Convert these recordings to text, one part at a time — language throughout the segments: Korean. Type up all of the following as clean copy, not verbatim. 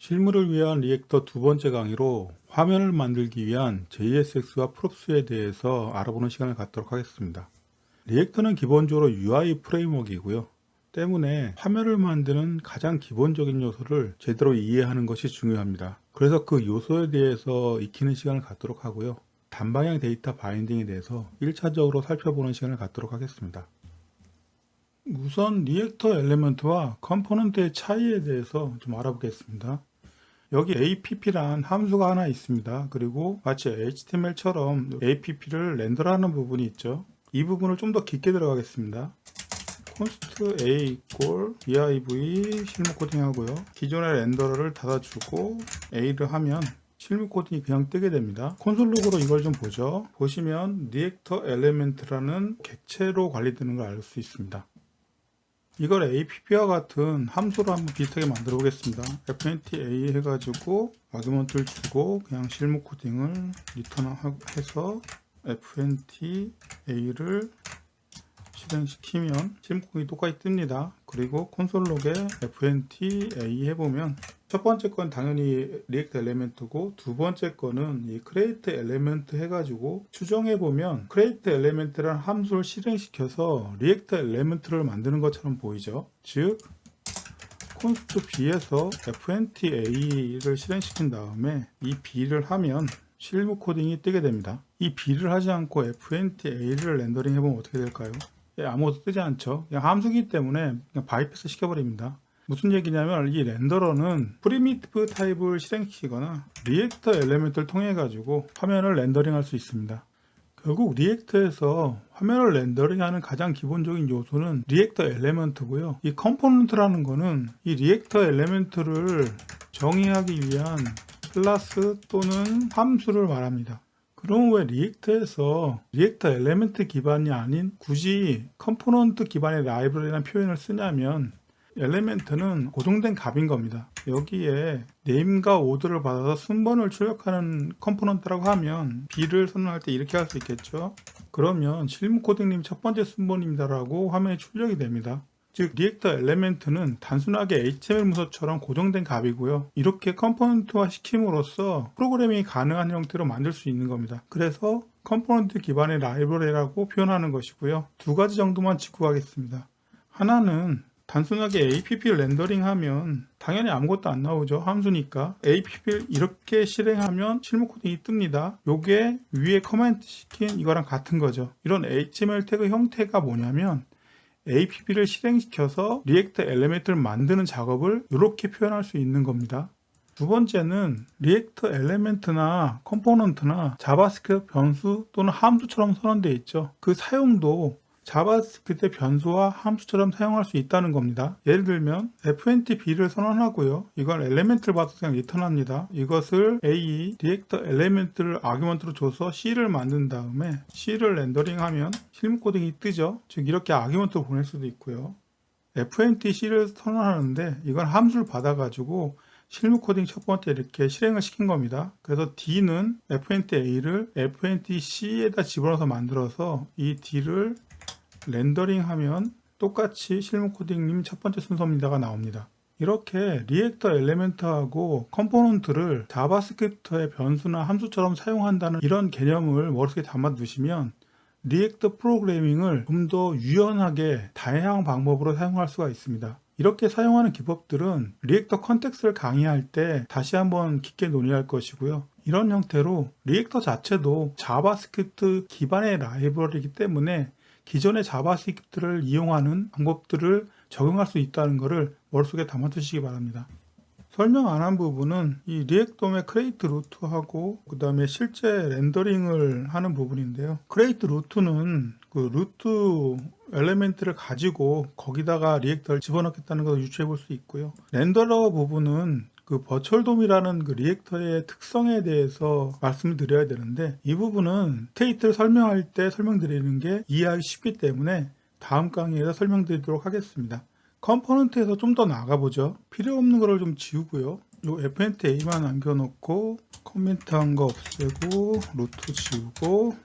실무를 위한 리액터 두 번째 강의로 화면을 만들기 위한 JSX와 프롭스에 대해서 알아보는 시간을 갖도록 하겠습니다. 리액터는 기본적으로 UI 프레임워크이고요. 때문에 화면을 만드는 가장 기본적인 요소를 제대로 이해하는 것이 중요합니다. 그래서 그 요소에 대해서 익히는 시간을 갖도록 하고요. 단방향 데이터 바인딩에 대해서 1차적으로 살펴보는 시간을 갖도록 하겠습니다. 우선 리액터 엘리먼트와 컴포넌트의 차이에 대해서 좀 알아보겠습니다. 여기 app란 함수가 하나 있습니다. 그리고 마치 HTML처럼 app를 렌더하는 부분이 있죠. 이 부분을 좀 더 깊게 들어가겠습니다. const a div 실무 코딩 하고요. 기존의 렌더러를 닫아주고 a를 하면 실무 코딩이 그냥 뜨게 됩니다. 콘솔 로그로 이걸 좀 보죠. 보시면 리액터 엘리먼트라는 객체로 관리되는 걸 알 수 있습니다. 이걸 app와 같은 함수로 한번 비슷하게 만들어 보겠습니다. fnta 해가지고 아규먼트를 주고 그냥 실무 코딩을 리턴해서 fnta를 실행시키면 실무 코딩이 똑같이 뜹니다. 그리고 콘솔 로그에 fnta 해보면 첫 번째 건 당연히 리액트 엘리먼트고 두 번째 거는 이 create 엘리먼트 해가지고 추정해보면 create 엘리먼트라는 함수를 실행시켜서 리액트 엘리먼트를 만드는 것처럼 보이죠. 즉 const b에서 fnta를 실행시킨 다음에 이 b를 하면 실무 코딩이 뜨게 됩니다. 이 b를 하지 않고 fnta를 렌더링 해보면 어떻게 될까요? 아무것도 뜨지 않죠. 그냥 함수기 때문에 그냥 바이패스 시켜버립니다. 무슨 얘기냐면 이 렌더러는 프리미티브 타입을 실행시키거나 리액터 엘리먼트를 통해 가지고 화면을 렌더링 할 수 있습니다. 결국 리액터에서 화면을 렌더링하는 가장 기본적인 요소는 리액터 엘리먼트고요. 이 컴포넌트라는 거는 이 리액터 엘리먼트를 정의하기 위한 클래스 또는 함수를 말합니다. 그럼 왜 리액터에서 리액터 엘리먼트 기반이 아닌 굳이 컴포넌트 기반의 라이브러리라는 표현을 쓰냐면 엘리먼트는 고정된 값인 겁니다. 여기에 네임과 오더를 받아서 순번을 출력하는 컴포넌트라고 하면 b를 선언할 때 이렇게 할 수 있겠죠. 그러면 실무 코딩님 첫 번째 순번입니다라고 화면에 출력이 됩니다. 즉 리액터 엘리먼트는 단순하게 HTML 문서처럼 고정된 값이고요. 이렇게 컴포넌트화 시킴으로써 프로그래밍이 가능한 형태로 만들 수 있는 겁니다. 그래서 컴포넌트 기반의 라이브러리라고 표현하는 것이고요. 두 가지 정도만 짚고 가겠습니다. 하나는 단순하게 app를 렌더링 하면 당연히 아무것도 안 나오죠. 함수니까 app를 이렇게 실행하면 실무 코딩이 뜹니다. 요게 위에 커멘트 시킨 이거랑 같은 거죠. 이런 HTML 태그 형태가 뭐냐면 app를 실행시켜서 리액터 엘리먼트를 만드는 작업을 이렇게 표현할 수 있는 겁니다. 두 번째는 리액터 엘리먼트나 컴포넌트나 자바스크립트 변수 또는 함수처럼 선언되어 있죠. 그 사용도 자바스크립트 변수와 함수처럼 사용할 수 있다는 겁니다. 예를 들면 fntb를 선언하고요. 이걸 엘리먼트를 받아서 그냥 리턴합니다. 이것을 a 리액터 엘리먼트를 아규먼트로 줘서 c를 만든 다음에 c를 렌더링하면 실무 코딩이 뜨죠. 즉 이렇게 아규먼트로 보낼 수도 있고요. fntc를 선언하는데 이건 함수를 받아가지고 실무 코딩 첫 번째 이렇게 실행을 시킨 겁니다. 그래서 d는 fnta를 fntc에다 집어넣어서 만들어서 이 d를 렌더링 하면 똑같이 실무 코딩님 첫 번째 순서입니다가 나옵니다. 이렇게 리액터 엘리먼트하고 컴포넌트를 자바스크립트의 변수나 함수처럼 사용한다는 이런 개념을 머릿속에 담아 두시면 리액터 프로그래밍을 좀 더 유연하게 다양한 방법으로 사용할 수가 있습니다. 이렇게 사용하는 기법들은 리액터 컨텍스트를 강의할 때 다시 한번 깊게 논의할 것이고요. 이런 형태로 리액터 자체도 자바스크립트 기반의 라이브러리이기 때문에 기존의 자바스크립트를 이용하는 방법들을 적용할 수 있다는 것을 머릿속에 담아두시기 바랍니다. 설명 안 한 부분은 이 리액톰의 create 루트하고 그 다음에 실제 렌더링을 하는 부분인데요. create 루트는 그 루트 엘리먼트를 가지고 거기다가 리액터를 집어넣겠다는 것을 유추해 볼 수 있고요. 렌더러 부분은 그 버추얼돔이라는 그 리액터의 특성에 대해서 말씀을 드려야 되는데 이 부분은 스테이트를 설명할 때 설명드리는 게 이해하기 쉽기 때문에 다음 강의에서 설명드리도록 하겠습니다. 컴포넌트에서 좀 더 나가보죠. 필요 없는 거를 좀 지우고요. 요 fnta만 남겨놓고 코멘트 한 거 없애고 루트 지우고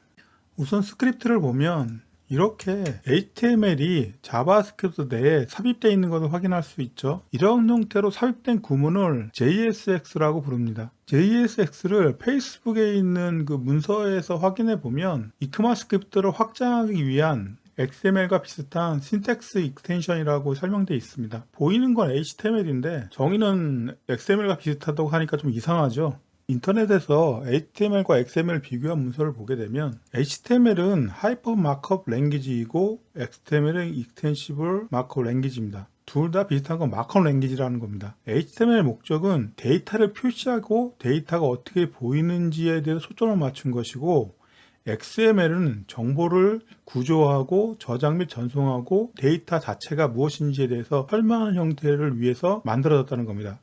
우선 스크립트를 보면 이렇게 HTML이 자바스크립트 내에 삽입되어 있는 것을 확인할 수 있죠. 이런 형태로 삽입된 구문을 JSX라고 부릅니다. JSX를 페이스북에 있는 그 문서에서 확인해 보면 이크마스크립트를 확장하기 위한 XML과 비슷한 신텍스 익스텐션이라고 설명되어 있습니다. 보이는 건 HTML인데 정의는 XML과 비슷하다고 하니까 좀 이상하죠. 인터넷에서 HTML과 XML 비교한 문서를 보게 되면 HTML은 하이퍼 마크업 랭귀지이고 XML은 익스텐시블 마크업 랭귀지입니다. 둘 다 비슷한 건 마크업 랭귀지라는 겁니다. HTML 목적은 데이터를 표시하고 데이터가 어떻게 보이는지에 대해서 초점을 맞춘 것이고 XML은 정보를 구조하고 저장 및 전송하고 데이터 자체가 무엇인지에 대해서 설명하는 형태를 위해서 만들어졌다는 겁니다.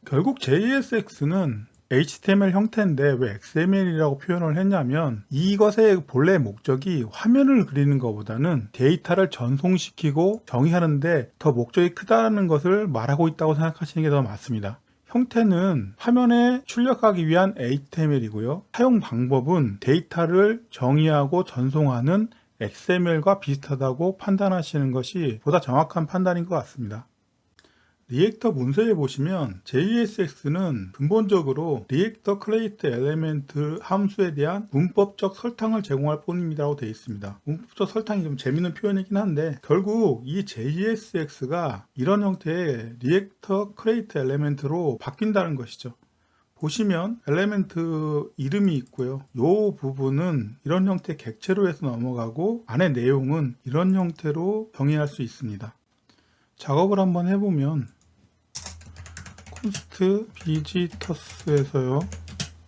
결국 JSX는 HTML 형태인데 왜 XML이라고 표현을 했냐면 이것의 본래 목적이 화면을 그리는 것보다는 데이터를 전송시키고 정의하는데 더 목적이 크다는 것을 말하고 있다고 생각하시는 게 더 맞습니다. 형태는 화면에 출력하기 위한 HTML이고요. 사용 방법은 데이터를 정의하고 전송하는 XML과 비슷하다고 판단하시는 것이 보다 정확한 판단인 것 같습니다. 리액터 문서에 보시면 JSX는 근본적으로 리액터 크레이트 엘리멘트 함수에 대한 문법적 설탕을 제공할 뿐입니다라고 되어 있습니다. 문법적 설탕이 좀 재밌는 표현이긴 한데 결국 이 JSX가 이런 형태의 리액터 크레이트 엘리멘트로 바뀐다는 것이죠. 보시면 엘리멘트 이름이 있고요. 이 부분은 이런 형태의 객체로 해서 넘어가고 안의 내용은 이런 형태로 정의할 수 있습니다. 작업을 한번 해보면 const visitors에서요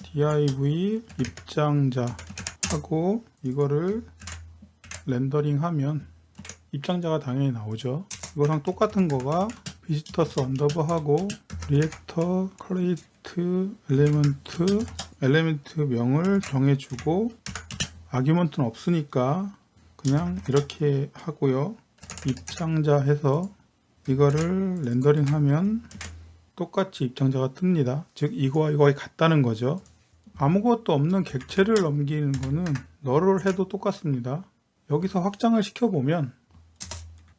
div 입장자 하고 이거를 렌더링 하면 입장자가 당연히 나오죠. 이거랑 똑같은 거가 visitors 언더바 하고 reactor create 엘리멘트 명을 정해주고 아규먼트는 없으니까 그냥 이렇게 하고요. 입장자 해서 이거를 렌더링 하면 똑같이 입장자가 뜹니다. 즉 이거와 이거가 같다는 거죠. 아무것도 없는 객체를 넘기는 거는 널을 해도 똑같습니다. 여기서 확장을 시켜보면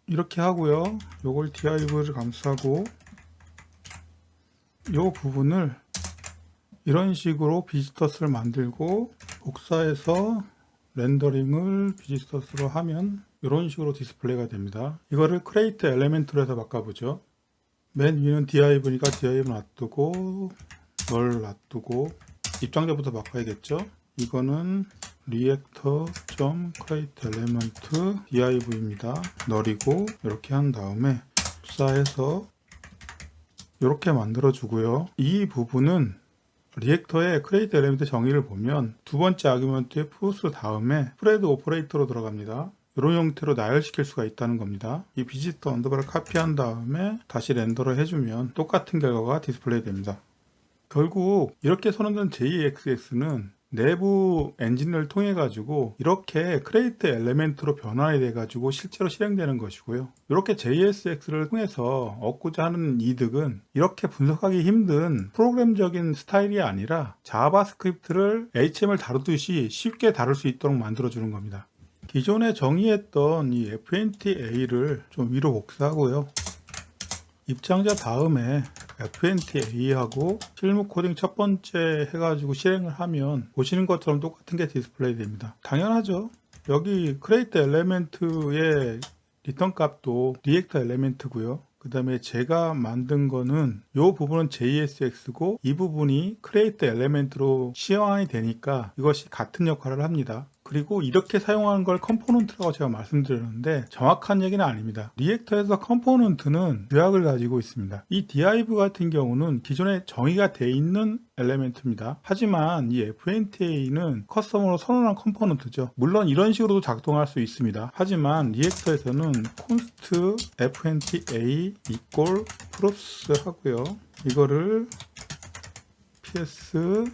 이렇게 하고요. 요걸 div를 감싸고 요 부분을 이런 식으로 비지터스를 만들고 복사해서 렌더링을 비지터스로 하면 이런 식으로 디스플레이가 됩니다. 이거를 크레이트 엘리멘트로 해서 바꿔보죠. 맨 위는 div니까 div 놔두고 널 놔두고 입장자부터 바꿔야겠죠. 이거는 reactor.createElement div입니다. 널이고 이렇게 한 다음에 복사해서 이렇게 만들어 주고요. 이 부분은 리액터의 크레이트 엘리멘트 정의를 보면 두 번째 아규먼트의 푸스 다음에 스프레드 오퍼레이터로 들어갑니다. 이런 형태로 나열시킬 수가 있다는 겁니다. 이 비지터 언더바를 카피한 다음에 다시 렌더를 해주면 똑같은 결과가 디스플레이 됩니다. 결국 이렇게 선언된 JSX는 내부 엔진을 통해 가지고 이렇게 크레이트 엘리멘트로 변환이 돼 가지고 실제로 실행되는 것이고요. 이렇게 JSX를 통해서 얻고자 하는 이득은 이렇게 분석하기 힘든 프로그램적인 스타일이 아니라 자바스크립트를 HTML 다루듯이 쉽게 다룰 수 있도록 만들어 주는 겁니다. 기존에 정의했던 이 FNTA를 좀 위로 복사하고요. 입장자 다음에 FNTA하고 실무 코딩 첫 번째 해가지고 실행을 하면 보시는 것처럼 똑같은 게 디스플레이 됩니다. 당연하죠. 여기 create element의 리턴 값도 리액터 엘리멘트고요. 그 다음에 제가 만든 거는 이 부분은 JSX고 이 부분이 create element로 시향이 되니까 이것이 같은 역할을 합니다. 그리고 이렇게 사용하는 걸 컴포넌트라고 제가 말씀드렸는데 정확한 얘기는 아닙니다. 리액터에서 컴포넌트는 규약을 가지고 있습니다. 이 div 같은 경우는 기존에 정의가 돼 있는 엘리멘트입니다. 하지만 이 FNTA는 커스텀으로 선언한 컴포넌트죠. 물론 이런 식으로도 작동할 수 있습니다. 하지만 리액터에서는 const FNTA equal proofs 하고요. 이거를 ps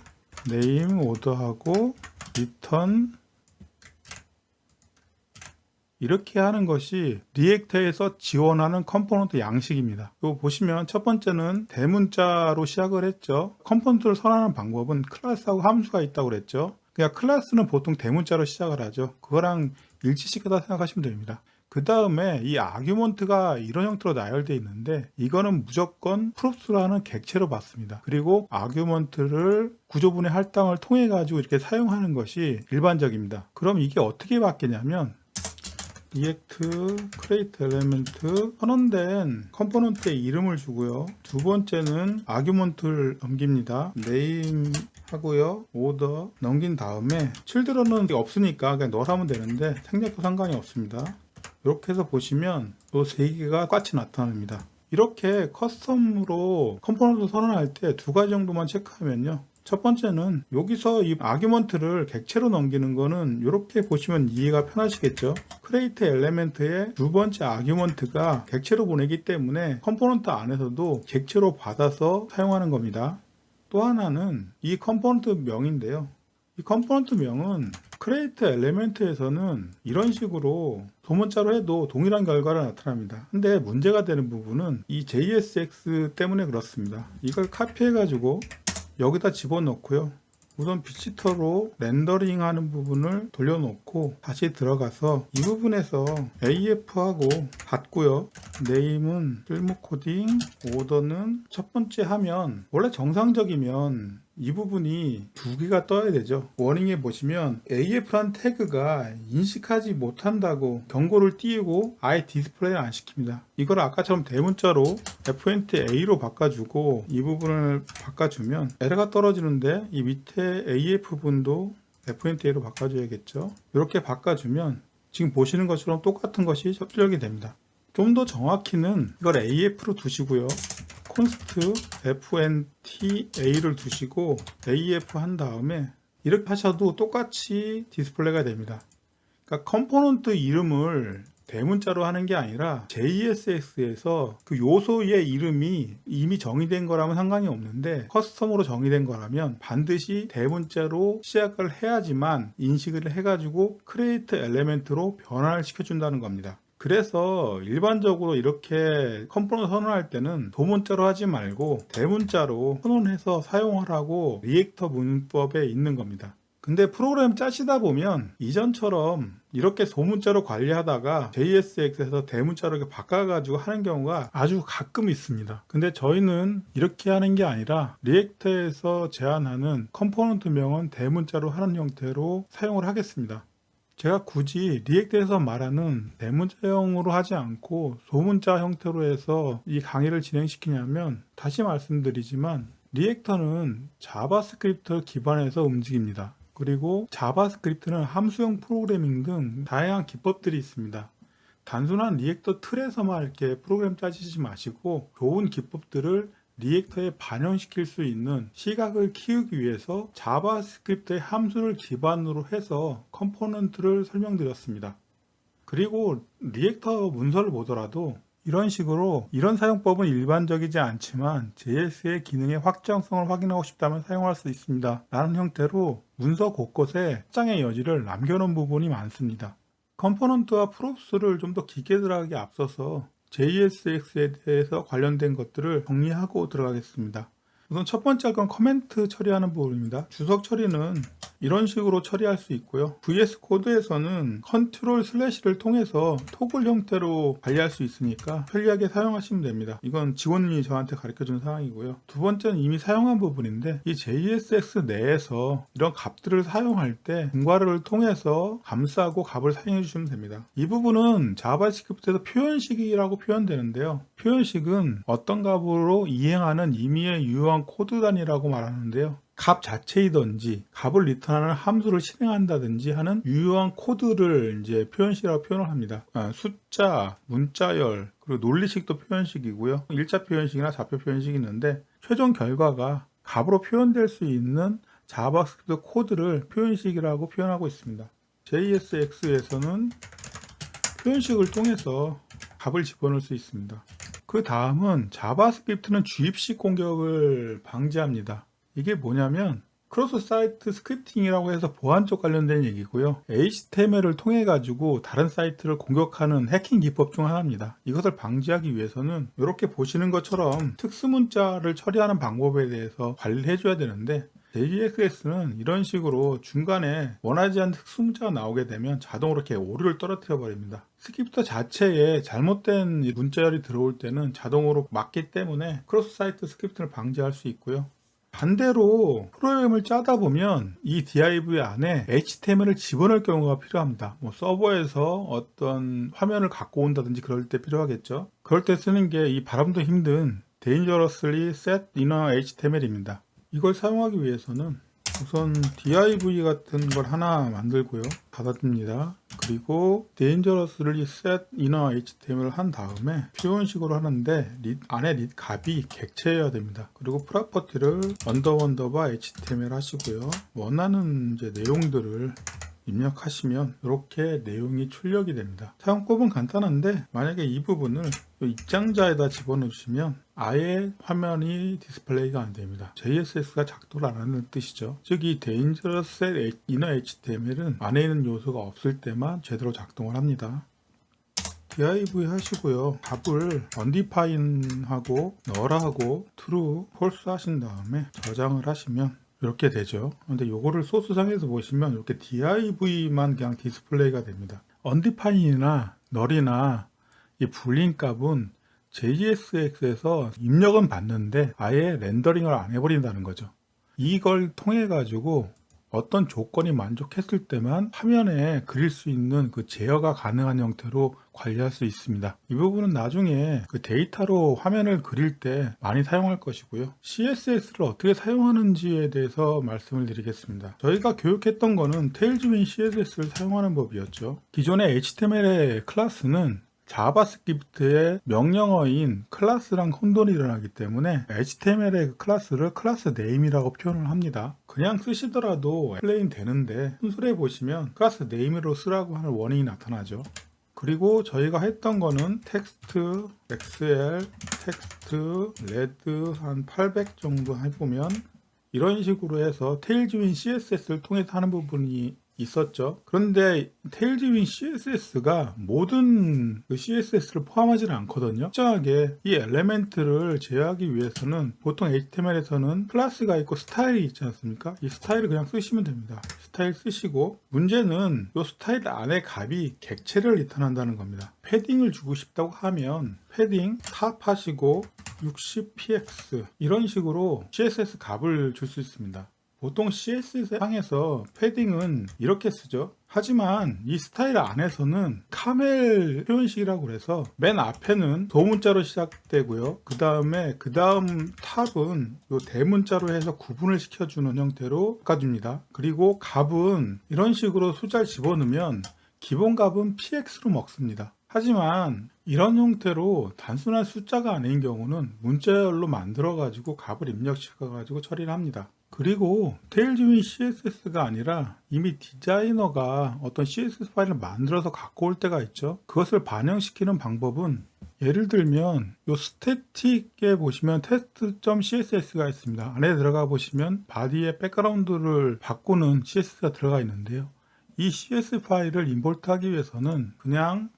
name order하고 return 이렇게 하는 것이 리액터에서 지원하는 컴포넌트 양식입니다. 이거 보시면 첫 번째는 대문자로 시작을 했죠. 컴포넌트를 선언하는 방법은 클래스하고 함수가 있다고 그랬죠. 그러니까 클래스는 보통 대문자로 시작을 하죠. 그거랑 일치시켰다 생각하시면 됩니다. 그 다음에 이 아규먼트가 이런 형태로 나열되어 있는데 이거는 무조건 프롭스라는 객체로 받습니다. 그리고 아규먼트를 구조분해 할당을 통해 가지고 이렇게 사용하는 것이 일반적입니다. 그럼 이게 어떻게 바뀌냐면 리액트 크레이트 엘리멘트 선언된 컴포넌트의 이름을 주고요. 두 번째는 아규먼트를 넘깁니다. 네임 하고요. 오더 넘긴 다음에 칠드런은 없으니까 그냥 넣어서 하면 되는데 생략도 상관이 없습니다. 이렇게 해서 보시면 이 세 개가 똑같이 나타납니다. 이렇게 커스텀으로 컴포넌트 선언할 때 두 가지 정도만 체크하면요. 첫 번째는 여기서 이 아규먼트를 객체로 넘기는 거는 이렇게 보시면 이해가 편하시겠죠. 크레이트 엘리멘트의 두 번째 아규먼트가 객체로 보내기 때문에 컴포넌트 안에서도 객체로 받아서 사용하는 겁니다. 또 하나는 이 컴포넌트 명인데요. 이 컴포넌트 명은 크레이트 엘리멘트에서는 이런 식으로 소문자로 해도 동일한 결과가 나타납니다. 근데 문제가 되는 부분은 이 JSX 때문에 그렇습니다. 이걸 카피해 가지고 여기다 집어넣고요. 우선 비치터로 렌더링 하는 부분을 돌려놓고 다시 들어가서 이 부분에서 AF하고 같고요. 네임은 필모 코딩, 오더는 첫 번째 하면 원래 정상적이면 이 부분이 두 개가 떠야 되죠. 워닝에 보시면 AF란 태그가 인식하지 못한다고 경고를 띄우고 아예 디스플레이를 안 시킵니다. 이걸 아까처럼 대문자로 FNT-A로 바꿔주고 이 부분을 바꿔주면 에러가 떨어지는데 이 밑에 AF 분도 FNT-A로 바꿔줘야겠죠. 이렇게 바꿔주면 지금 보시는 것처럼 똑같은 것이 출력이 됩니다. 좀 더 정확히는 이걸 AF로 두시고요. const fnt-a를 두시고 AF 한 다음에 이렇게 하셔도 똑같이 디스플레이가 됩니다. 그러니까 컴포넌트 이름을 대문자로 하는 게 아니라 JSX에서 그 요소의 이름이 이미 정의된 거라면 상관이 없는데 커스텀으로 정의된 거라면 반드시 대문자로 시작을 해야지만 인식을 해가지고 크레이트 엘리멘트로 변화를 시켜준다는 겁니다. 그래서 일반적으로 이렇게 컴포넌트 선언할 때는 도문자로 하지 말고 대문자로 선언해서 사용하라고 리액터 문법에 있는 겁니다. 근데 프로그램 짜시다 보면 이전처럼 이렇게 소문자로 관리하다가 JSX에서 대문자로 이렇게 바꿔가지고 하는 경우가 아주 가끔 있습니다. 근데 저희는 이렇게 하는 게 아니라 리액터에서 제한하는 컴포넌트 명은 대문자로 하는 형태로 사용을 하겠습니다. 제가 굳이 리액트에서 말하는 대문자형으로 하지 않고 소문자 형태로 해서 이 강의를 진행시키냐면 다시 말씀드리지만 리액터는 자바스크립트 기반에서 움직입니다. 그리고 자바스크립트는 함수형 프로그래밍 등 다양한 기법들이 있습니다. 단순한 리액터 틀에서만 이렇게 프로그램 짜시지 마시고 좋은 기법들을 리액터에 반영시킬 수 있는 시각을 키우기 위해서 자바스크립트의 함수를 기반으로 해서 컴포넌트를 설명드렸습니다. 그리고 리액터 문서를 보더라도 이런 식으로 이런 사용법은 일반적이지 않지만 JS의 기능의 확장성을 확인하고 싶다면 사용할 수 있습니다. 라는 형태로 문서 곳곳에 확장의 여지를 남겨놓은 부분이 많습니다. 컴포넌트와 프롭스를 좀 더 깊게 들어가기 앞서서 JSX에 대해서 관련된 것들을 정리하고 들어가겠습니다. 우선 첫 번째 건 커멘트 처리하는 부분입니다. 주석 처리는 이런 식으로 처리할 수 있고요. VS 코드에서는 컨트롤 슬래시를 통해서 토글 형태로 관리할 수 있으니까 편리하게 사용하시면 됩니다. 이건 직원이 저한테 가르쳐준 사항이고요. 두 번째는 이미 사용한 부분인데 이 JSX 내에서 이런 값들을 사용할 때 분괄을 통해서 감싸고 값을 사용해 주시면 됩니다. 이 부분은 자바스크립트에서 표현식이라고 표현되는데요. 표현식은 어떤 값으로 이행하는 임의의 유효한 코드 단위라고 말하는데요. 값 자체이든지 값을 리턴하는 함수를 실행한다든지 하는 유효한 코드를 이제 표현식이라고 표현을 합니다. 숫자, 문자열, 그리고 논리식도 표현식이고요. 일자 표현식이나 좌표 표현식이 있는데 최종 결과가 값으로 표현될 수 있는 자바스크립트 코드를 표현식이라고 표현하고 있습니다. JSX에서는 표현식을 통해서 값을 집어넣을 수 있습니다. 그 다음은 자바스크립트는 주입식 공격을 방지합니다. 이게 뭐냐면 크로스 사이트 스크립팅이라고 해서 보안쪽 관련된 얘기고요. HTML을 통해 가지고 다른 사이트를 공격하는 해킹 기법 중 하나입니다. 이것을 방지하기 위해서는 이렇게 보시는 것처럼 특수 문자를 처리하는 방법에 대해서 관리를 해줘야 되는데 JSX는 이런 식으로 중간에 원하지 않는 특수문자가 나오게 되면 자동으로 이렇게 오류를 떨어뜨려 버립니다. 스크립터 자체에 잘못된 문자열이 들어올 때는 자동으로 막기 때문에 크로스 사이트 스크립트를 방지할 수 있고요. 반대로 프로그램을 짜다 보면 이 div 안에 HTML을 집어넣을 경우가 필요합니다. 서버에서 어떤 화면을 갖고 온다든지 그럴 때 필요하겠죠. 그럴 때 쓰는 게 이 바람도 힘든 dangerously set inner HTML입니다. 이걸 사용하기 위해서는 우선 div 같은 걸 하나 만들고요. 닫아줍니다. 그리고 dangerously set inner HTML 한 다음에 표현식으로 하는데 안에 값이 객체여야 됩니다. 그리고 프로퍼티를 언더바 HTML 하시고요. 원하는 이제 내용들을 입력하시면 이렇게 내용이 출력이 됩니다. 사용법은 간단한데 만약에 이 부분을 입장자에다 집어넣으시면 아예 화면이 디스플레이가 안 됩니다. JSX가 작동을 안 하는 뜻이죠. 즉 이 Dangerous Inner HTML은 안에 있는 요소가 없을 때만 제대로 작동을 합니다. div 하시고요. 값을 undefined 하고 null 하고 true, false 하신 다음에 저장을 하시면 이렇게 되죠. 근데 요거를 소스상에서 보시면 이렇게 div만 그냥 디스플레이가 됩니다. undefined이나 null이나 이 불린 값은 JSX에서 입력은 받는데 아예 렌더링을 안 해버린다는 거죠. 이걸 통해 가지고 어떤 조건이 만족했을 때만 화면에 그릴 수 있는 그 제어가 가능한 형태로 관리할 수 있습니다. 이 부분은 나중에 그 데이터로 화면을 그릴 때 많이 사용할 것이고요. CSS를 어떻게 사용하는지에 대해서 말씀을 드리겠습니다. 저희가 교육했던 거는 테일즈윈 CSS를 사용하는 법이었죠. 기존의 HTML의 클래스는 자바스크립트의 명령어인 클래스랑 혼돈이 일어나기 때문에 HTML의 그 클래스를 클래스 네임이라고 표현을 합니다. 그냥 쓰시더라도 플레인 되는데 콘솔에 보시면 클래스 네임으로 쓰라고 하는 워닝이 나타나죠. 그리고 저희가 했던 거는 텍스트, XL, 텍스트, 레드 한 800 정도 해보면 이런 식으로 해서 테일즈윈 CSS를 통해서 하는 부분이 있었죠. 그런데 테일즈윈 CSS가 모든 그 CSS를 포함하지는 않거든요. 특정하게 이 엘리멘트를 제어하기 위해서는 보통 HTML에서는 클래스가 있고 스타일이 있지 않습니까? 이 스타일을 그냥 쓰시면 됩니다. 스타일 쓰시고 문제는 이 스타일 안에 값이 객체를 리턴한다는 겁니다. 패딩을 주고 싶다고 하면 패딩 탑 하시고 60px 이런 식으로 CSS 값을 줄 수 있습니다. 보통 CSS 상에서 패딩은 이렇게 쓰죠. 하지만 이 스타일 안에서는 카멜 표현식이라고 해서 맨 앞에는 소문자로 시작되고요. 그 다음 탑은 요 대문자로 해서 구분을 시켜주는 형태로 바꿔줍니다. 그리고 값은 이런 식으로 숫자를 집어넣으면 기본 값은 px로 먹습니다. 하지만 이런 형태로 단순한 숫자가 아닌 경우는 문자열로 만들어 가지고 값을 입력시켜 가지고 처리를 합니다. 그리고 테일즈윈 CSS가 아니라 이미 디자이너가 어떤 CSS 파일을 만들어서 갖고 올 때가 있죠. 그것을 반영시키는 방법은 예를 들면 이 스태틱에 보시면 test.css가 있습니다. 안에 들어가 보시면 바디의 백그라운드를 바꾸는 CSS가 들어가 있는데요. 이 CS 파일을 임포트 하기 위해서는 그냥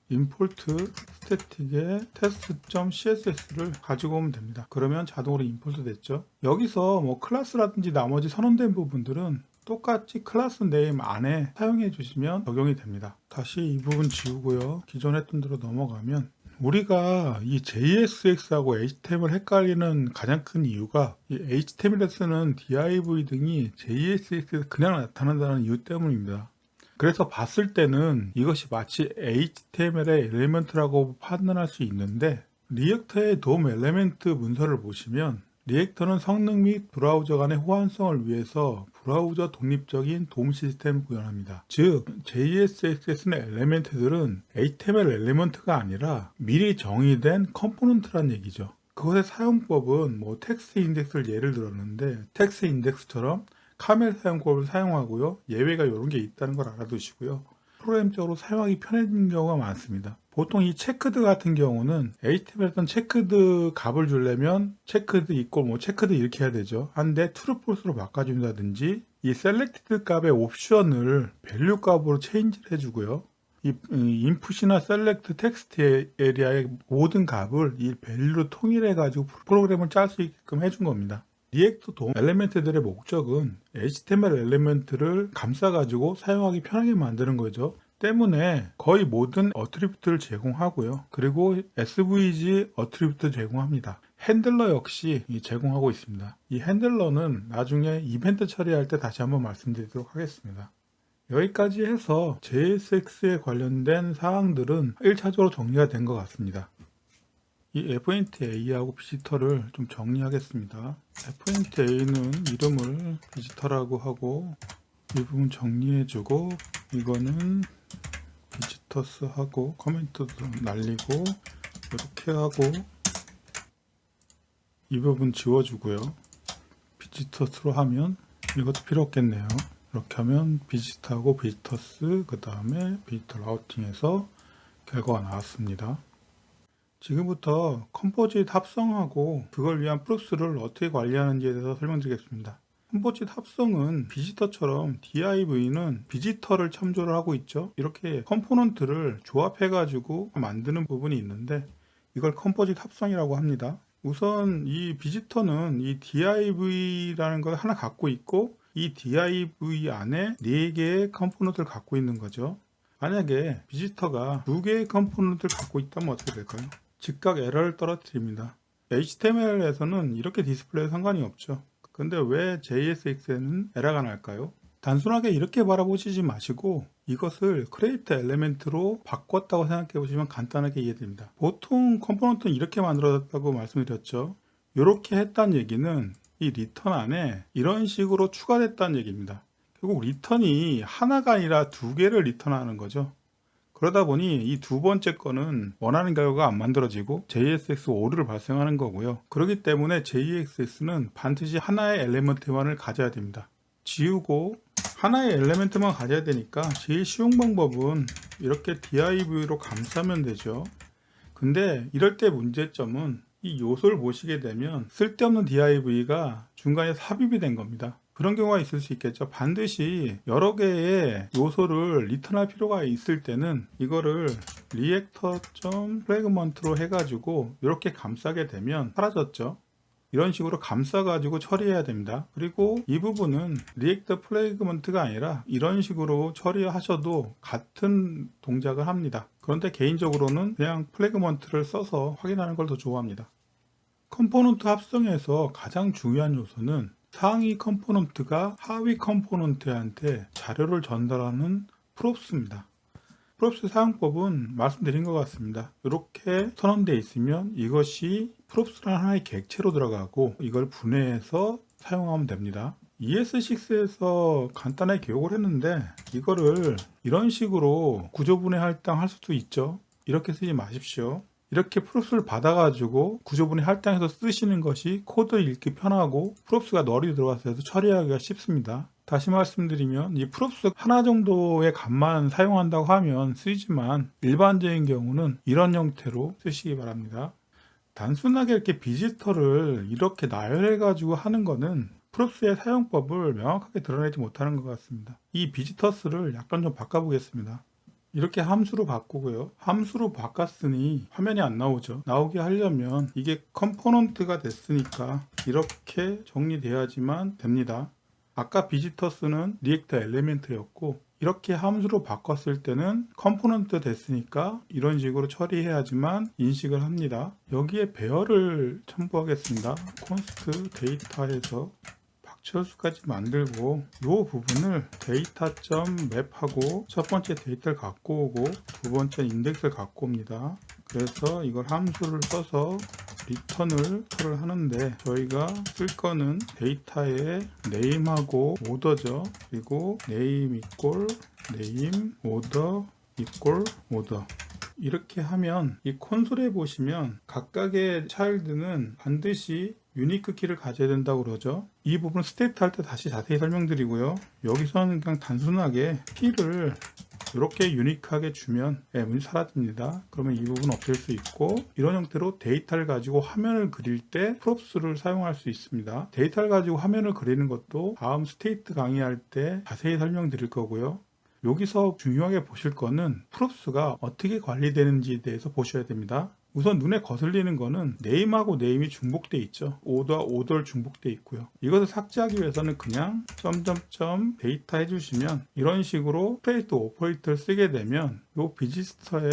임포트 스태틱에 test.css를 가지고 오면 됩니다. 그러면 자동으로 임포트 됐죠. 여기서 뭐 클래스라든지 나머지 선언된 부분들은 똑같이 클래스 네임 안에 사용해 주시면 적용이 됩니다. 다시 이 부분 지우고요. 기존 했던 대로 넘어가면 우리가 이 JSX하고 HTML 헷갈리는 가장 큰 이유가 이 HTML에 쓰는 div 등이 JSX에서 그냥 나타난다는 이유 때문입니다. 그래서 봤을 때는 이것이 마치 HTML의 엘리먼트라고 판단할 수 있는데 리액터의 돔 엘리먼트 문서를 보시면 리액터는 성능 및 브라우저 간의 호환성을 위해서 브라우저 독립적인 돔 시스템을 구현합니다. 즉 JSX의 엘리먼트들은 HTML 엘리먼트가 아니라 미리 정의된 컴포넌트란 얘기죠. 그것의 사용법은 뭐 텍스트 인덱스를 예를 들었는데 텍스트 인덱스처럼 카멜 사용법을 사용하고요. 예외가 이런 게 있다는 걸 알아두시고요. 프로그램적으로 사용하기 편해진 경우가 많습니다. 보통 이 체크드 같은 경우는 HTML에선 체크드 값을 주려면 체크드 이꼴 뭐 체크드 이렇게 해야 되죠. 한데 true false로 바꿔준다든지 이 selected 값의 옵션을 value 값으로 체인지를 해주고요. 이 input이나 select 텍스트 에리아의 모든 값을 이 value로 통일해 가지고 프로그램을 짤 수 있게끔 해준 겁니다. 리액트 돔 엘리멘트들의 목적은 HTML 엘리멘트를 감싸가지고 사용하기 편하게 만드는 거죠. 때문에 거의 모든 어트리뷰트를 제공하고요. 그리고 SVG 어트리뷰트 제공합니다. 핸들러 역시 제공하고 있습니다. 이 핸들러는 나중에 이벤트 처리할 때 다시 한번 말씀드리도록 하겠습니다. 여기까지 해서 JSX에 관련된 사항들은 1차적으로 정리가 된 것 같습니다. 이 FNT-A하고 비지터를 좀 정리하겠습니다. FNT-A는 이름을 비지터라고 하고 이 부분 정리해주고 이거는 비지터스 하고 커멘트도 날리고 이렇게 하고 이 부분 지워주고요. 비지터스로 하면 이것도 필요 없겠네요. 이렇게 하면 비지터하고 비지터스 그 다음에 비지터 라우팅에서 결과가 나왔습니다. 지금부터 컴포짓 합성하고 그걸 위한 프로스를 어떻게 관리하는지에 대해서 설명드리겠습니다. 컴포짓 합성은 비지터처럼 DIV는 비지터를 참조를 하고 있죠. 이렇게 컴포넌트를 조합해 가지고 만드는 부분이 있는데 이걸 컴포짓 합성이라고 합니다. 우선 이 비지터는 이 DIV라는 걸 하나 갖고 있고 이 div 안에 4개의 컴포넌트를 갖고 있는 거죠. 만약에 비지터가 2개의 컴포넌트를 갖고 있다면 어떻게 될까요? 즉각 에러를 떨어뜨립니다. HTML에서는 이렇게 디스플레이에 상관이 없죠. 근데 왜 JSX에는 에러가 날까요? 단순하게 이렇게 바라보시지 마시고 이것을 크리에이트 엘리멘트로 바꿨다고 생각해 보시면 간단하게 이해됩니다. 보통 컴포넌트는 이렇게 만들어졌다고 말씀드렸죠. 이렇게 했다는 얘기는 이 리턴 안에 이런 식으로 추가됐다는 얘기입니다. 결국 리턴이 하나가 아니라 2개를 리턴하는 거죠. 그러다 보니 이 두 번째 거는 원하는 결과가 안 만들어지고 JSX 오류를 발생하는 거고요. 그렇기 때문에 JSX는 반드시 하나의 엘리먼트만을 가져야 됩니다. 지우고 하나의 엘리먼트만 가져야 되니까 제일 쉬운 방법은 이렇게 div로 감싸면 되죠. 근데 이럴 때 문제점은 이 요소를 보시게 되면 쓸데없는 div가 중간에 삽입이 된 겁니다. 그런 경우가 있을 수 있겠죠. 반드시 여러 개의 요소를 리턴할 필요가 있을 때는 이거를 reactor.fragment로 해가지고 이렇게 감싸게 되면 사라졌죠. 이런 식으로 감싸가지고 처리해야 됩니다. 그리고 이 부분은 리액터 프래그먼트가 아니라 이런 식으로 처리하셔도 같은 동작을 합니다. 그런데 개인적으로는 그냥 프래그먼트를 써서 확인하는 걸 더 좋아합니다. 컴포넌트 합성에서 가장 중요한 요소는 상위 컴포넌트가 하위 컴포넌트한테 자료를 전달하는 프롭스입니다. 프롭스 사용법은 말씀드린 것 같습니다. 이렇게 선언되어 있으면 이것이 프롭스라는 하나의 객체로 들어가고 이걸 분해해서 사용하면 됩니다. ES6에서 간단하게 기억을 했는데 이거를 이런 식으로 구조분해 할당할 수도 있죠. 이렇게 쓰지 마십시오. 이렇게 프롭스를 받아가지고 구조분해 할당해서 쓰시는 것이 코드 읽기 편하고 프롭스가 널리 들어가서 처리하기가 쉽습니다. 다시 말씀드리면 이 프롭스 하나 정도의 값만 사용한다고 하면 쓰이지만 일반적인 경우는 이런 형태로 쓰시기 바랍니다. 단순하게 이렇게 비지터를 이렇게 나열해 가지고 하는 거는 프롭스의 사용법을 명확하게 드러내지 못하는 것 같습니다. 이 비지터스를 약간 좀 바꿔보겠습니다. 이렇게 함수로 바꾸고요. 함수로 바꿨으니 화면이 안 나오죠. 나오게 하려면 이게 컴포넌트가 됐으니까 이렇게 정리돼야지만 됩니다. 아까 비지터스는 리액터 엘리멘트였고 이렇게 함수로 바꿨을 때는 컴포넌트 됐으니까 이런 식으로 처리해야지만 인식을 합니다. 여기에 배열을 첨부하겠습니다. const 데이터에서 박철수까지 만들고 이 부분을 data.map하고 첫 번째 데이터를 갖고 오고 두 번째 인덱스를 갖고 옵니다. 그래서 이걸 함수를 써서 리턴을 하는데 저희가 쓸 거는 데이터의 name하고 order죠. 그리고 name equal name order equal order 이렇게 하면 이 콘솔에 보시면 각각의 차일드는 반드시 유니크 키를 가져야 된다고 그러죠. 이 부분 스테이트 할 때 다시 자세히 설명드리고요. 여기서는 그냥 단순하게 키를 이렇게 유니크하게 주면 문이 사라집니다. 그러면 이 부분 없앨 수 있고 이런 형태로 데이터를 가지고 화면을 그릴 때 프롭스를 사용할 수 있습니다. 데이터를 가지고 화면을 그리는 것도 다음 스테이트 강의할 때 자세히 설명드릴 거고요. 여기서 중요하게 보실 거는 프롭스가 어떻게 관리되는지에 대해서 보셔야 됩니다. 우선 눈에 거슬리는 거는 네임하고 네임이 중복돼 있죠. 오더와 오더를 중복돼 있고요. 이것을 삭제하기 위해서는 그냥 점점점 데이터 해주시면 이런 식으로 프레이트 오퍼레이터를 쓰게 되면 이 비지스터의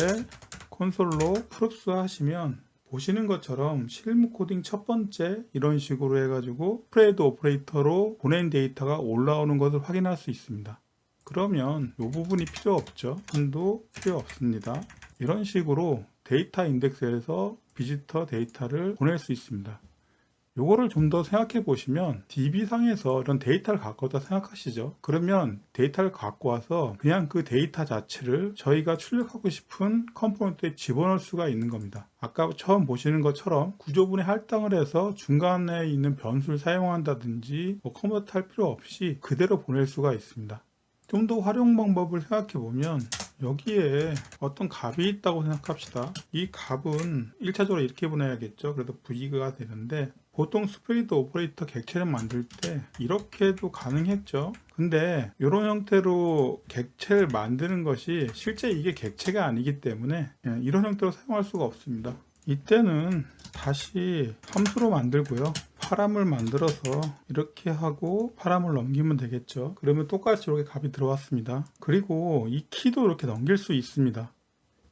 콘솔로 프롭스 하시면 보시는 것처럼 실무 코딩 첫 번째 이런 식으로 해가지고 프레이트 오퍼레이터로 보낸 데이터가 올라오는 것을 확인할 수 있습니다. 그러면 이 부분이 필요 없죠. 한도 필요 없습니다. 이런 식으로 데이터 인덱스에서 비지터 데이터를 보낼 수 있습니다. 요거를 좀 더 생각해 보시면 DB상에서 이런 데이터를 갖고 왔다 생각하시죠. 그러면 데이터를 갖고 와서 그냥 그 데이터 자체를 저희가 출력하고 싶은 컴포넌트에 집어넣을 수가 있는 겁니다. 아까 처음 보시는 것처럼 구조분해 할당을 해서 중간에 있는 변수를 사용한다든지 컨버트 할 필요 없이 그대로 보낼 수가 있습니다. 좀 더 활용 방법을 생각해 보면 여기에 어떤 값이 있다고 생각합시다. 이 값은 1차적으로 이렇게 보내야겠죠. 그래도 V가 되는데 보통 스프레이트 오퍼레이터 객체를 만들 때 이렇게도 가능했죠. 근데 이런 형태로 객체를 만드는 것이 실제 이게 객체가 아니기 때문에 이런 형태로 사용할 수가 없습니다. 이때는 다시 함수로 만들고요. 파람을 만들어서 이렇게 하고 파람을 넘기면 되겠죠. 그러면 똑같이 이렇게 값이 들어왔습니다. 그리고 이 키도 이렇게 넘길 수 있습니다.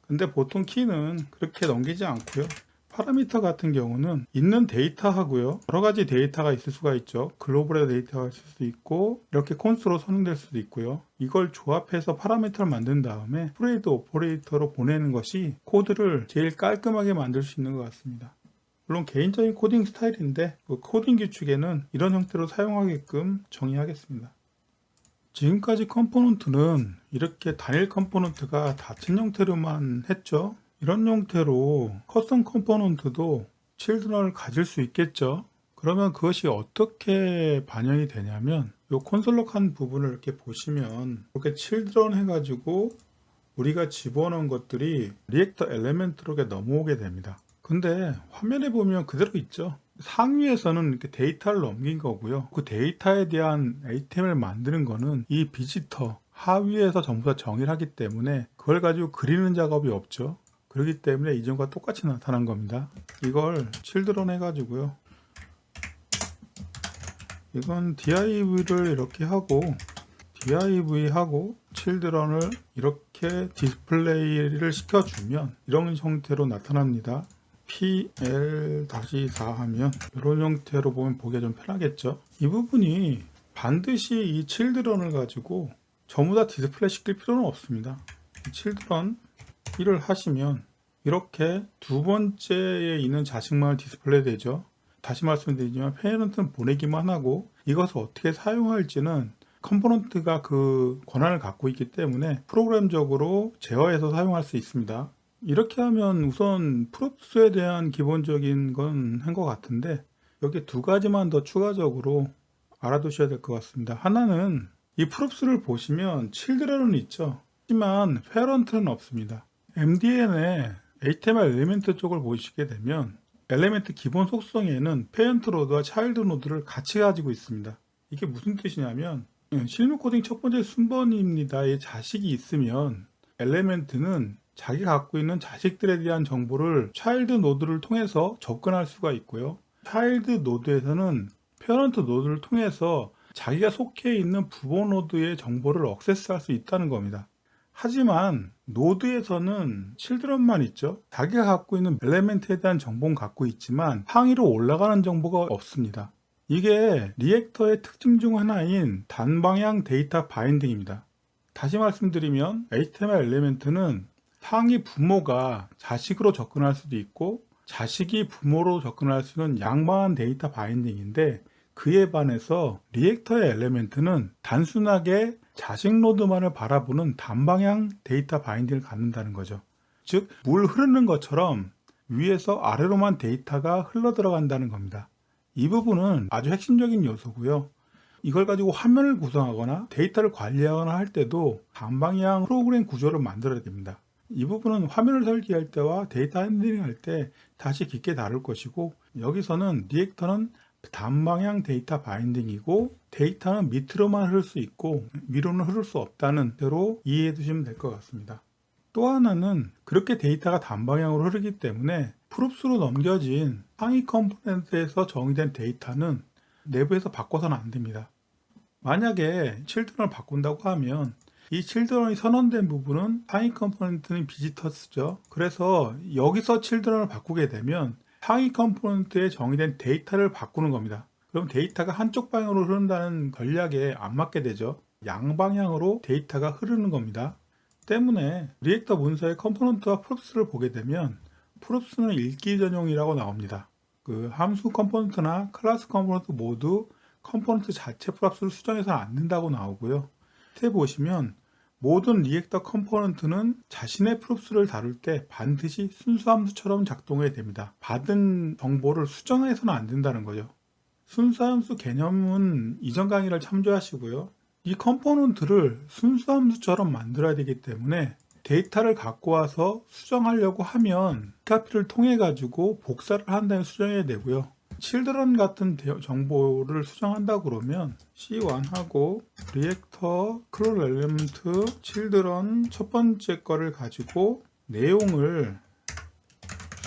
근데 보통 키는 그렇게 넘기지 않고요. 파라미터 같은 경우는 있는 데이터하고요. 여러 가지 데이터가 있을 수가 있죠. 글로벌의 데이터가 있을 수도 있고 이렇게 콘스로 선언될 수도 있고요. 이걸 조합해서 파라미터를 만든 다음에 프레이트 오퍼레이터로 보내는 것이 코드를 제일 깔끔하게 만들 수 있는 것 같습니다. 물론 개인적인 코딩 스타일인데 그 코딩 규칙에는 이런 형태로 사용하게끔 정의하겠습니다. 지금까지 컴포넌트는 이렇게 단일 컴포넌트가 닫힌 형태로만 했죠. 이런 형태로 커스텀 컴포넌트도 칠드런을 가질 수 있겠죠. 그러면 그것이 어떻게 반영이 되냐면 이 콘솔럭한 부분을 이렇게 보시면 이렇게 칠드런 해가지고 우리가 집어넣은 것들이 리액터 엘리멘트로 넘어오게 됩니다. 근데 화면에 보면 그대로 있죠. 상위에서는 이렇게 데이터를 넘긴 거고요. 그 데이터에 대한 아이템을 만드는 거는 이 비지터 하위에서 전부 다 정의를 하기 때문에 그걸 가지고 그리는 작업이 없죠. 그렇기 때문에 이전과 똑같이 나타난 겁니다. 이걸 칠드런 해가지고요. 이건 div를 이렇게 하고 div 하고 칠드런을 이렇게 디스플레이를 시켜주면 이런 형태로 나타납니다. pl-4 하면 이런 형태로 보면 보기가 좀 편하겠죠. 이 부분이 반드시 이 칠드런을 가지고 전부 다 디스플레이 시킬 필요는 없습니다. 칠드런 1을 하시면 이렇게 두 번째에 있는 자식만을 디스플레이 되죠. 다시 말씀드리지만 페어런트는 보내기만 하고 이것을 어떻게 사용할지는 컴포넌트가 그 권한을 갖고 있기 때문에 프로그램적으로 제어해서 사용할 수 있습니다. 이렇게 하면 우선 프롭스에 대한 기본적인 건 한 것 같은데 여기 두 가지만 더 추가적으로 알아두셔야 될 것 같습니다. 하나는 이 프롭스를 보시면 칠드런은 있죠. 하지만 페어런트는 없습니다. MDN의 HTML 엘리멘트 쪽을 보시게 되면 엘리멘트 기본 속성에는 페어런트 노드와 차일드 노드를 같이 가지고 있습니다. 이게 무슨 뜻이냐면 실무 코딩 첫 번째 순번입니다. 의 자식이 있으면 엘리멘트는 자기가 갖고 있는 자식들에 대한 정보를 차일드 노드를 통해서 접근할 수가 있고요. 차일드 노드에서는 페어런트 노드를 통해서 자기가 속해 있는 부모 노드의 정보를 액세스할 수 있다는 겁니다. 하지만 노드에서는 칠드런만 있죠. 자기가 갖고 있는 엘리멘트에 대한 정보는 갖고 있지만 상위로 올라가는 정보가 없습니다. 이게 리액터의 특징 중 하나인 단방향 데이터 바인딩입니다. 다시 말씀드리면 HTML 엘리멘트는 상위 부모가 자식으로 접근할 수도 있고 자식이 부모로 접근할 수 있는 양방향 데이터 바인딩인데 그에 반해서 리액터의 엘리멘트는 단순하게 자식 노드만을 바라보는 단방향 데이터 바인딩을 갖는다는 거죠. 즉, 물 흐르는 것처럼 위에서 아래로만 데이터가 흘러 들어간다는 겁니다. 이 부분은 아주 핵심적인 요소고요. 이걸 가지고 화면을 구성하거나 데이터를 관리하거나 할 때도 단방향 프로그램 구조를 만들어야 됩니다. 이 부분은 화면을 설계할 때와 데이터 핸들링 할 때 다시 깊게 다룰 것이고 여기서는 리액터는 단방향 데이터 바인딩이고 데이터는 밑으로만 흐를 수 있고 위로는 흐를 수 없다는 대로 이해해 두시면 될 것 같습니다. 또 하나는 그렇게 데이터가 단방향으로 흐르기 때문에 프롭스로 넘겨진 상위 컴포넌트에서 정의된 데이터는 내부에서 바꿔서는 안 됩니다. 만약에 칠드런을 바꾼다고 하면 이 칠드런이 선언된 부분은 상위 컴포넌트는 비지터스죠. 그래서 여기서 칠드런을 바꾸게 되면 상위 컴포넌트에 정의된 데이터를 바꾸는 겁니다. 그럼 데이터가 한쪽 방향으로 흐른다는 전략에 안 맞게 되죠. 양방향으로 데이터가 흐르는 겁니다. 때문에 리액터 문서의 컴포넌트와 프롭스를 보게 되면 프롭스는 읽기 전용이라고 나옵니다. 그 함수 컴포넌트나 클래스 컴포넌트 모두 컴포넌트 자체 프롭스를 수정해서는 안 된다고 나오고요. 밑에 보시면 모든 리액터 컴포넌트는 자신의 프롭스를 다룰 때 반드시 순수 함수처럼 작동해야 됩니다. 받은 정보를 수정해서는 안 된다는 거죠. 순수 함수 개념은 이전 강의를 참조하시고요. 이 컴포넌트를 순수 함수처럼 만들어야 되기 때문에 데이터를 갖고 와서 수정하려고 하면 카피를 통해 가지고 복사를 한 다음에 수정해야 되고요. children 같은 정보를 수정한다 그러면 C1하고 리액터 클론 엘리먼트 children 첫 번째 거를 가지고 내용을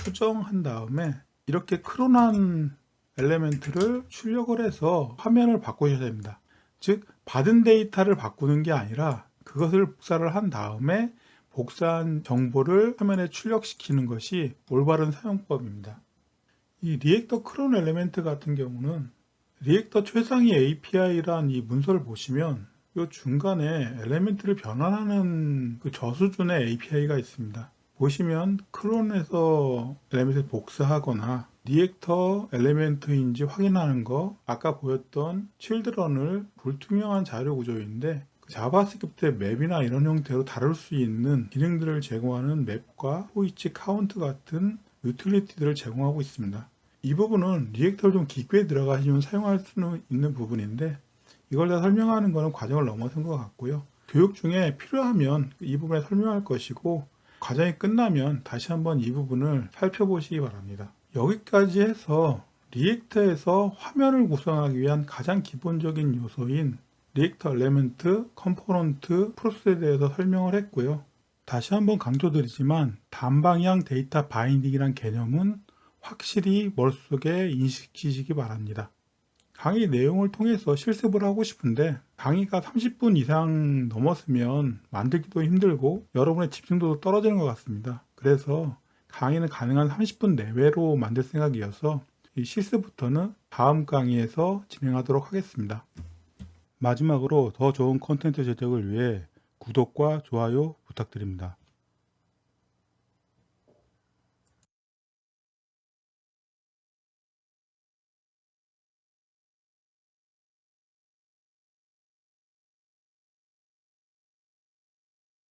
수정한 다음에 이렇게 클론한 엘리먼트를 출력을 해서 화면을 바꾸셔야 됩니다. 즉 받은 데이터를 바꾸는 게 아니라 그것을 복사를 한 다음에 복사한 정보를 화면에 출력시키는 것이 올바른 사용법입니다. 이 리액터 클론 엘리먼트 같은 경우는 리액터 최상위 API란 이 문서를 보시면 이 중간에 엘리먼트를 변환하는 그 저수준의 API가 있습니다. 보시면 클론에서 엘리먼트를 복사하거나 리액터 엘리먼트인지 확인하는 거, 아까 보였던 children을 불투명한 자료 구조인데 자바스크립트의 맵이나 이런 형태로 다룰 수 있는 기능들을 제공하는 맵과 호이치 카운트 같은 유틸리티들을 제공하고 있습니다. 이 부분은 리액터를 좀 깊게 들어가시면 사용할 수 있는 부분인데 이걸 다 설명하는 것은 과정을 넘어선 것 같고요. 교육 중에 필요하면 이 부분에 설명할 것이고 과정이 끝나면 다시 한번 이 부분을 살펴보시기 바랍니다. 여기까지 해서 리액터에서 화면을 구성하기 위한 가장 기본적인 요소인 리액터 엘리먼트, 컴포넌트, 프로세스에 대해서 설명을 했고요. 다시 한번 강조드리지만 단방향 데이터 바인딩이란 개념은 확실히 머릿속에 인식하시기 바랍니다. 강의 내용을 통해서 실습을 하고 싶은데 강의가 30분 이상 넘었으면 만들기도 힘들고 여러분의 집중도도 떨어지는 것 같습니다. 그래서 강의는 가능한 30분 내외로 만들 생각이어서 이 실습부터는 다음 강의에서 진행하도록 하겠습니다. 마지막으로 더 좋은 콘텐츠 제작을 위해 구독과 좋아요 부탁드립니다.